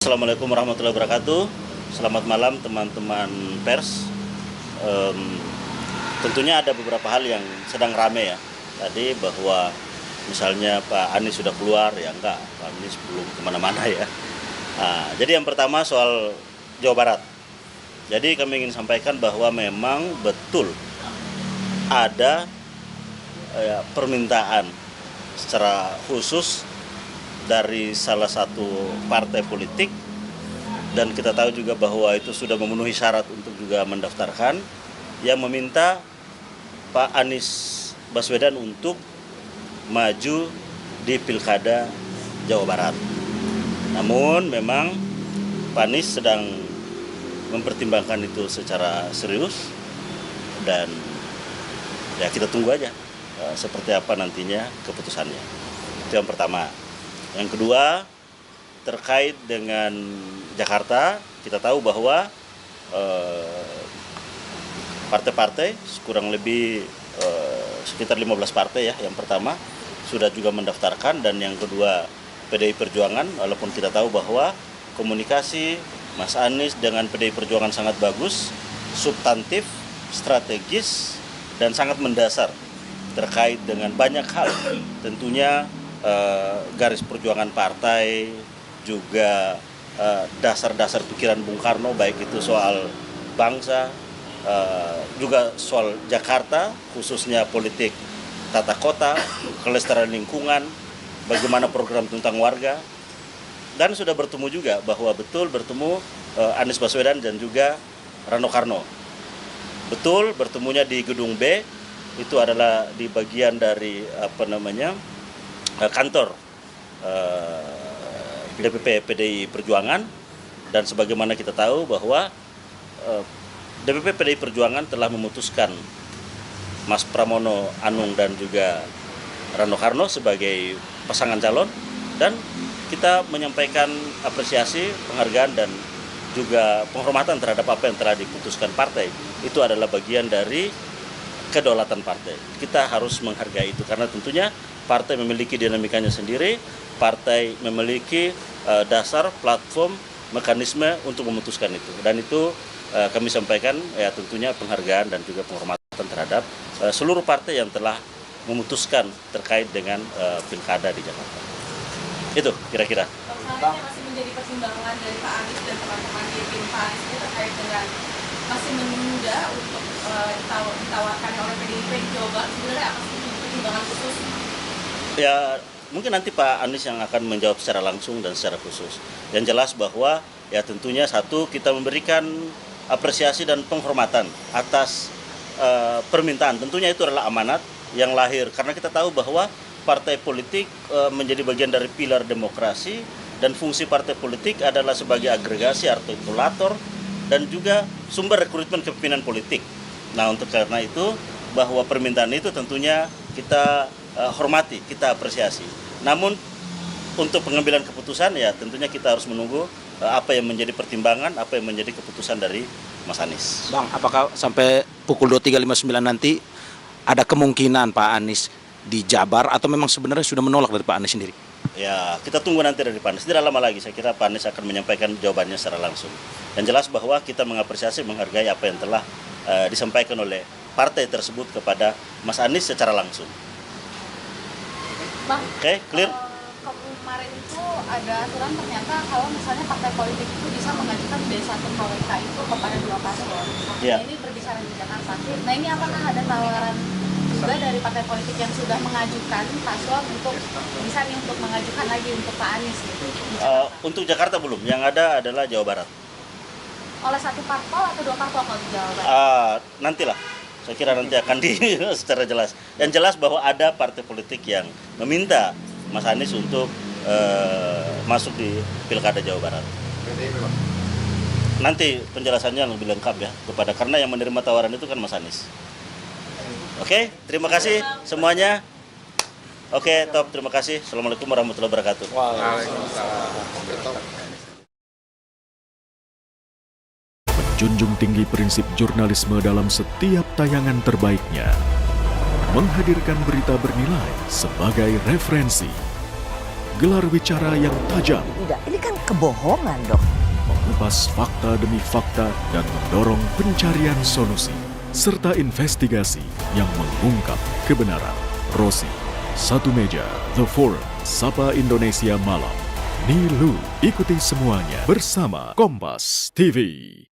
Assalamualaikum warahmatullahi wabarakatuh. Selamat malam teman-teman pers. Tentunya ada beberapa hal yang sedang rame ya. Tadi bahwa misalnya Pak Anies sudah keluar, ya enggak, Pak Anies belum kemana-mana ya. Jadi yang pertama soal Jawa Barat. Jadi kami ingin sampaikan bahwa memang betul ada permintaan secara khusus dari salah satu partai politik, dan kita tahu juga bahwa itu sudah memenuhi syarat untuk juga mendaftarkan, yang meminta Pak Anies Baswedan untuk maju di Pilkada Jawa Barat. Namun memang Pak Anies sedang mempertimbangkan itu secara serius, dan ya kita tunggu aja seperti apa nantinya keputusannya. Itu yang pertama. Yang kedua, terkait dengan Jakarta, kita tahu bahwa partai-partai kurang lebih sekitar 15 partai ya, yang pertama sudah juga mendaftarkan, dan yang kedua PDI Perjuangan, walaupun kita tahu bahwa komunikasi Mas Anies dengan PDI Perjuangan sangat bagus, substantif, strategis, dan sangat mendasar terkait dengan banyak hal, tentunya garis perjuangan partai, juga dasar-dasar pikiran Bung Karno, baik itu soal bangsa, juga soal Jakarta, khususnya politik tata kota, kelestarian lingkungan, bagaimana program tentang warga, dan sudah bertemu juga bahwa betul bertemu Anies Baswedan dan juga Rano Karno. Betul bertemunya di Gedung B, itu adalah di bagian dari kantor DPP PDI Perjuangan, dan sebagaimana kita tahu bahwa DPP PDI Perjuangan telah memutuskan Mas Pramono Anung dan juga Rano Karno sebagai pasangan calon, dan kita menyampaikan apresiasi, penghargaan, dan juga penghormatan terhadap apa yang telah diputuskan partai. Itu adalah bagian dari kedaulatan partai. Kita harus menghargai itu, karena tentunya partai memiliki dinamikanya sendiri, partai memiliki dasar, platform, mekanisme untuk memutuskan itu. Dan itu kami sampaikan ya tentunya penghargaan dan juga penghormatan terhadap seluruh partai yang telah memutuskan terkait dengan pilkada di Jakarta. Itu kira-kira. Bang, masih menjadi pertimbangan dari Pak Anies dan teman-teman di tim Pak Anies ini terkait dengan masih menunda untuk ditawarkan oleh PDIP di Jawa Barat. Sebenarnya apa sih pertimbangan khusus? Ya mungkin nanti Pak Anies yang akan menjawab secara langsung dan secara khusus. Yang jelas bahwa ya tentunya satu, kita memberikan apresiasi dan penghormatan atas permintaan. Tentunya itu adalah amanat yang lahir karena kita tahu bahwa partai politik menjadi bagian dari pilar demokrasi, dan fungsi partai politik adalah sebagai agregasi, artikulator, dan juga sumber rekrutmen kepemimpinan politik. Nah, untuk karena itu bahwa permintaan itu tentunya kita hormati, kita apresiasi. Namun untuk pengambilan keputusan ya tentunya kita harus menunggu apa yang menjadi pertimbangan, apa yang menjadi keputusan dari Mas Anies. Bang, apakah sampai pukul 23.59 nanti ada kemungkinan Pak Anies dijabar, atau memang sebenarnya sudah menolak dari Pak Anies sendiri? Ya, kita tunggu nanti dari Pak Anies. Tidak lama lagi, saya kira Pak Anies akan menyampaikan jawabannya secara langsung. Dan jelas bahwa kita mengapresiasi, menghargai apa yang telah disampaikan oleh partai tersebut kepada Mas Anies secara langsung. Bang, Oke, clear? Kemarin itu ada aturan ternyata kalau misalnya partai politik itu bisa mengajukan D1 KWK itu kepada dua paslon. Ya. Ini berbicara di Jakarta. Nah, ini apakah ada tawaran juga dari partai politik yang sudah mengajukan paslon untuk bisa nih untuk mengajukan lagi untuk Pak Anies gitu? Untuk Jakarta belum, yang ada adalah Jawa Barat. Oleh satu parpol atau dua parpol kalau di Jawa Barat? Nantilah, saya kira nanti akan secara jelas. Yang jelas bahwa ada partai politik yang meminta Mas Anies untuk masuk di Pilkada Jawa Barat. Nanti penjelasannya lebih lengkap ya karena yang menerima tawaran itu kan Mas Anies. Oke, terima kasih semuanya. Oke, top, terima kasih. Assalamualaikum warahmatullahi wabarakatuh. Menjunjung tinggi prinsip jurnalisme dalam setiap tayangan terbaiknya. Menghadirkan berita bernilai sebagai referensi. gelar bicara yang tajam, Tidak, ini kan kebohongan dok. mengupas fakta demi fakta dan mendorong pencarian solusi, serta investigasi yang mengungkap kebenaran. Rosi, Satu Meja, The Forum, Sapa Indonesia Malam. Nilu, ikuti semuanya bersama Kompas TV.